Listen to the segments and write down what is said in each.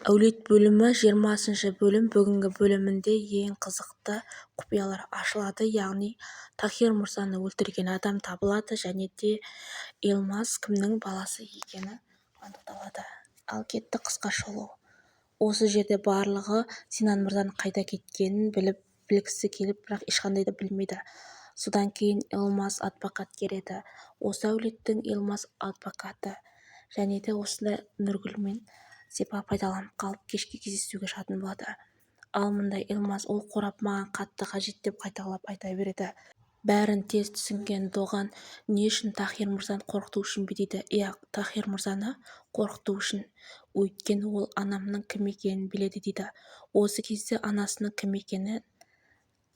Әулет бөлімі 20 бөлім. Бүгінгі бөлімінде ең қызықты құпиялар ашылады, яғни Тахир Мырзаны өлтірген адам табылады және де Елмаз кімнің баласы екені анықталады. Ал кетті қысқа шолу. Осы жерде барлығы Синан Мырзаның қайда кеткенін білгісі келіп, бірақ ешқандай да білмейді. Содан кейін Елмаз адвокат келеді. Осы әулеттің Елмаз адвокаты және де осында Нұргүлмен Сепа пайдаланып қалып кешке кездесуге шығатын болады. Ал мұнда Елмаз ол қорап маған қатты қажет деп қайталап айта береді. Бәрін тез түсінген Доған не үшін Тахир Мырзаны қорқыту үшін бе дейді. Иә, Тахир Мырзаны қорқыту үшін. Өйткені ол анамның кім екенін біледі дейді. Осы кезде анасының кім екенін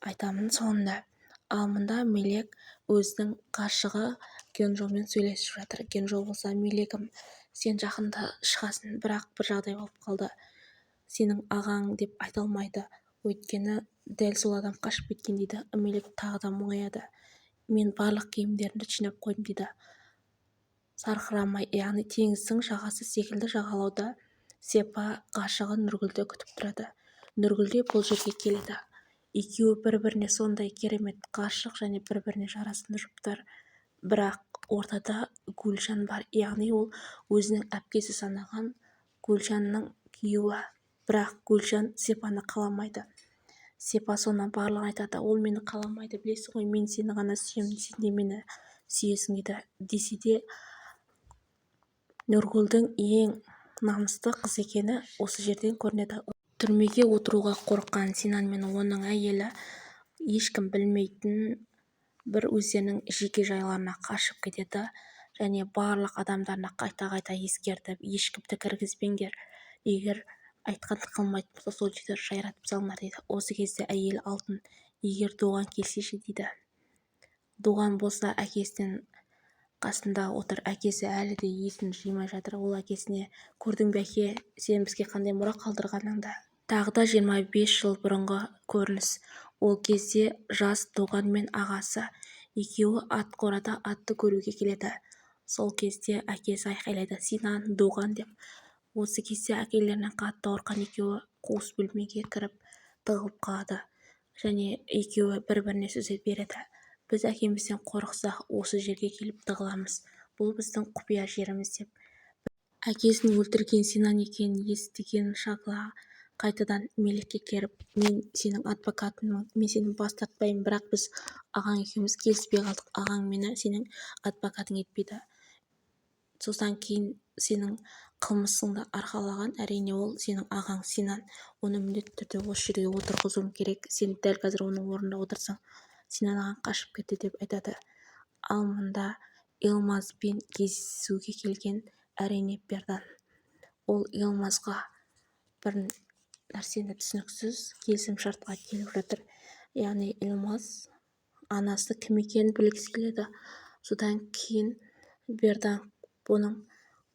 айтамын соңында. Ал мұнда Мелек өзінің ғашығы Генжомен сөйлесіп жатыр. Генжо болса, Мелегім, сен жақында шығасың, бірақ бір жағдай болып қалды. Сенің ағаң деп айта алмайды. Өйткені дәл сол адам қашып кеткен дейді. Мелек тағы да мұңаяды. Мен барлық киімдерімді жинап қойдым дейді. Сарқырамай, яғни теңіздің жағасы секілді жағалауда Сепа ғашығы Нұргүлді күтіп тұрады. Нұргүл де бұл жерге келеді. Екеуі бір-біріне сондай керемет ғашық және бір-біріне жарасымды жұптар. Бірақ ортада Гүлжан бар, яғни ол өзінің әпкесі санаған Гүлжанның күйеуі. Бірақ Гүлжан Сепаны қаламайды. Сепа соны барлығын айтады. Ол мені қаламайды, білесің ғой, мен сені ғана сүйемін, сен де мені сүйесің дейді. Десе де Нұргүлдің ең намысты қыз екені осы жерден көрінеді. Түрмеге отыруға қорыққан Синан мен оның әйелі ешкім білмейтін бір өздерінің жеке жайларына қашып кетеді және барлық адамдарына қайта-қайта ескертіп, ешкімді кіргізбеңдер. Егер айтқанды қылмайтын болса, сол жерде жайратып салыңдар дейді. Осы кезде әйел алтын, егер Доған келсеші дейді. Доған болса әкесінің қасында отыр. Әкесі әлі де есін жимай жатыр. Ол әкесіне, көрдің бе әке, сен бізге қандай мұра қалдырғаныңды. Тағы да 25 жыл бұрынғы көрініс. Ол кезде жас Доған мен ағасы екеуі ат қорада атты көруге келеді. Сол кезде әкесі айқайлайды: Синан, Доған деп. Осы кезде әкелерінен қатты ауырған екеуі қуыс бөлмеге кіріп тығылып қалады және екеуі бір-біріне сөз береді. Біз әкемізден қорықсақ, осы жерге келіп тығыламыз. Бұл біздің құпия жеріміз деп. Әкесін өлтірген Синан екенін естіген Шагла қайтадан Мелекке келіп, мен сенің адвокатыңмын, мен сені бас тартпаймын, бірақ біз ағаң екеуміз келіспей қалдық. Ағаң мені сенің адвокатың етпейді. Содан кейін сенің қылмысыңды арқалаған, әрине ол сенің ағаң Синан. Оны міндетті түрде осы жерге отырғызуым керек. Сен дәл қазір оның орнында отырсаң, Синан ағаң қашып кетті деп айтады. Ал мұнда Елмазбен кездесуге келген әрине Бердан. Ол Елмазға бір нәрсені түсініксіз келісім шартқа келіп жатыр. Яғни Елмаз анасы кім екенін білгісі келеді. Содан кейін Бердан бұның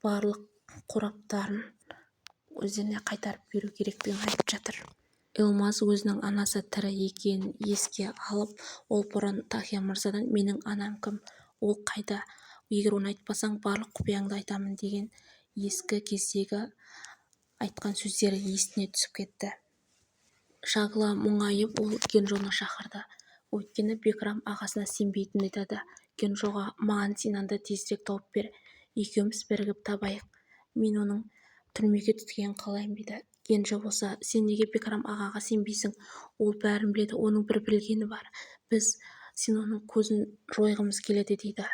барлық қораптарын өздеріне қайтарып беру керектігін айтып жатыр. Елмаз өзінің анасы тірі екенін еске алып, ол бұрын Тахир Мырзадан менің анам кім, ол қайда, егер оны айтпасаң барлық құпияңды айтамын деген ескі кездегі айтқан сөздері есіне түсіп кетті. Шагла мұңайып, ол Генжоны шақырды. Өйткені Бекрам ағасына сенбейтінін айтады. Генжоға маған Синанды тезірек тауып бер, екеуміз бірігіп табайық. Мен оның түрмеге түскенін қалаймын дейді. Генжо болса, сен неге Бекрам ағаға сенбейсің? Ол бәрін біледі, оның бір білгені бар. Біз сен оның көзін жойғымыз келеді дейді.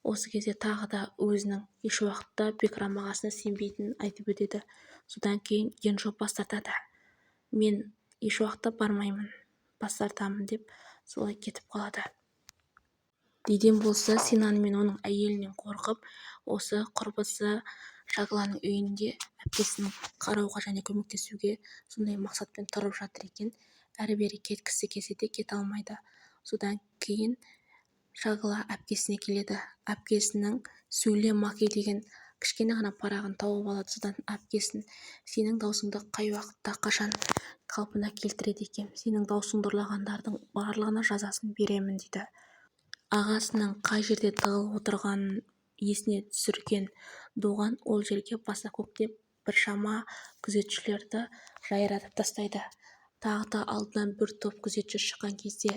Осы кезде тағы да өзінің еш уақытта Бекрам ағасына сенбейтінін айтып өтеді. Содан кейін Генжо бас тартады. Мен еш уақытта бармаймын, бас тартамын деп солай кетіп қалады. Дейден болса, Синан мен оның әйелінен қорқып, осы құрбысы Шагланың үйінде әпкесін қарауға және көмектесуге сондай мақсатпен тұрып жатыр екен. Әрі-бері кеткісі келсе де кете алмайды. Содан кейін Шагла әпкесіне келеді. Әпкесінің сөйле Маки деген кішкене ғана парағын тауып алады. Содан әпкесін, сенің даусыңды қай уақытта қашан қалпына келтіреді екен, сенің даусыңды ұрлағандардың барлығына жазасын беремін дейді. Ағасының қай жерде тығылып отырғанын есіне түсірген Доған ол жерге баса көктеп біршама күзетшілерді жайратып тастайды. Тағы да алдынан бір топ күзетші шыққан кезде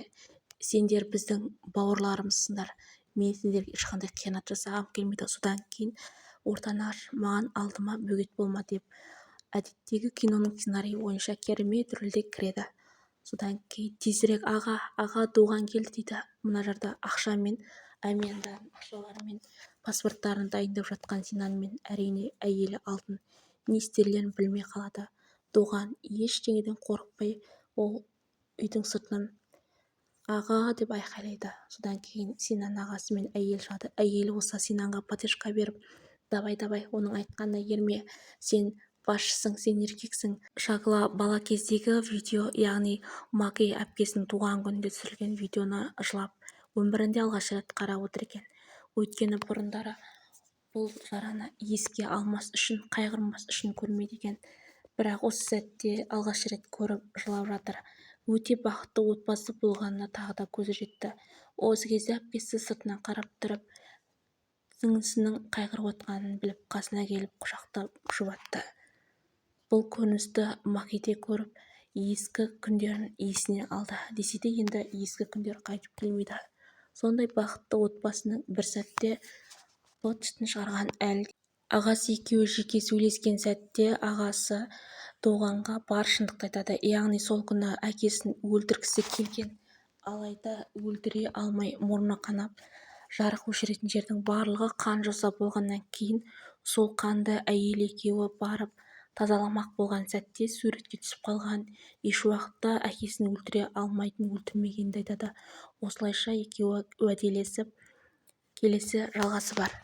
сендер біздің бауырларымызсыңдар, мен сендерге ешқандай қиянат жасағым келмейді, содан кейін ортаны аш, маған алдыма бөгет болма деп әдеттегі киноның сценарийі бойынша керемет рөлде кіреді. Содан кейін тезірек аға туған келді дейді. Мына жерде ақшамен әмияндарын ақшаларымен паспорттарын дайындап жатқан Синан мен әрине әйелі Алтын не істерлерін білмей қалады. Доған ештеңеден қорықпай ол үйдің сыртынан аға деп айқайлайды. Содан кейін Синан ағасы мен әйел шығады. Әйелі болса Синанға поддержка беріп, давай, оның айтқанына ерме, сен басшысың, сен еркексің. Шагла бала кездегі видео, яғни Маки әпкесінің туған күнінде түсірілген видеоны жылап, өмірінде алғаш рет қарап отыр екен. Өйткені бұрындары бұл жараны еске алмас үшін, қайғырмас үшін көрмейді екен. Бірақ осы сәтте алғаш рет көріп жылап жатыр. Өте бақытты отбасы болғанына тағы да көзі жетті. Осы кезде әпкесі сыртынан қарап тұрып, сіңлісінің қайғырып отқанын біліп, қасына келіп құшақтап жұбатты. Бұл көріністі Макиде көріп, ескі күндерін есіне алды. Десе де енді ескі күндер қайтып келмейді. Сондай бақытты отбасының бір сәтте быт шытын шығарған әлі. Ағасы екеуі жеке сөйлескен сәтте ағасы Доғанға бар шындықты айтады. Яғни сол күні әкесін өлтіргісі келген, алайда өлтіре алмай мұрны қанап, жарық өшіретін жердің барлығы қан жоса болғаннан кейін сол қанды әйел екеуі барып тазаламақ болған сәтте суретке түсіп қалған, еш уақытта әкесін өлтіре алмайтын, өлтірмегенді айтады. Осылайша екеуі уәделесіп, келесі жалғасы бар.